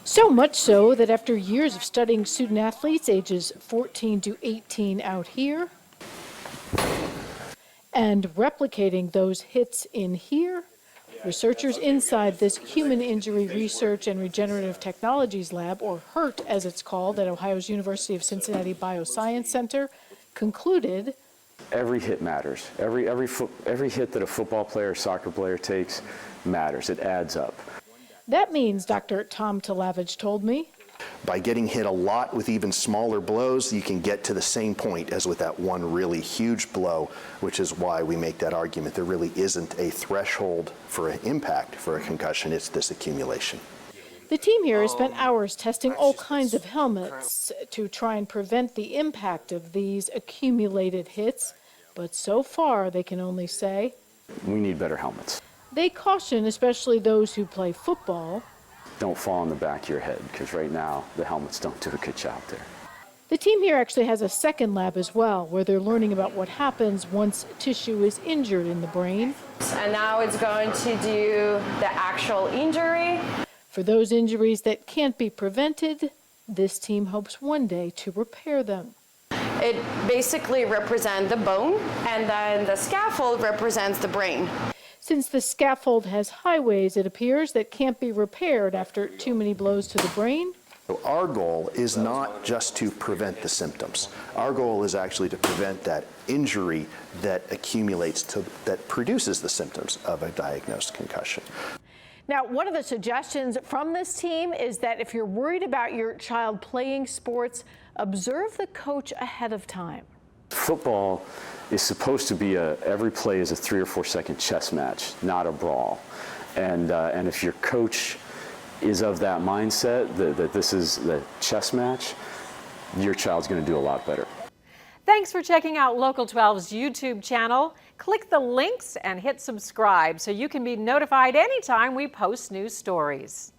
So much so that after years of studying student athletes ages 14 to 18 out here and replicating those hits in here, researchers inside this Human Injury Research and Regenerative Technologies Lab, or HURT as it's called, at Ohio's University of Cincinnati Bioscience Center, concluded every hit matters. Every hit that a football player or soccer player takes matters. It adds up. That means, Dr. Tom Talavage told me, by getting hit a lot with even smaller blows, you can get to the same point as with that one really huge blow, which is why we make that argument. There really isn't a threshold for an impact for a concussion. It's this accumulation. The team here has spent hours testing all kinds of helmets to try and prevent the impact of these accumulated hits, but so far they can only say we need better helmets. They caution, especially those who play football, don't fall on the back of your head, because right now the helmets don't do a good job there. The team here actually has a second lab as well, where they're learning about what happens once tissue is injured in the brain. And now it's going to do the actual injury. For those injuries that can't be prevented, this team hopes one day to repair them. It basically represents the bone, and then the scaffold represents the brain. Since the scaffold has highways, it appears, that can't be repaired after too many blows to the brain. So our goal is not just to prevent the symptoms. Our goal is actually to prevent that injury that accumulates that produces the symptoms of a diagnosed concussion. Now, one of the suggestions from this team is that if you're worried about your child playing sports, observe the coach ahead of time. Football is supposed to be every play is a 3 or 4 second chess match, not a brawl. And if your coach is of that mindset, that this is the chess match, your child's going to do a lot better. Thanks for checking out Local 12's YouTube channel. Click the links and hit subscribe so you can be notified anytime we post new stories.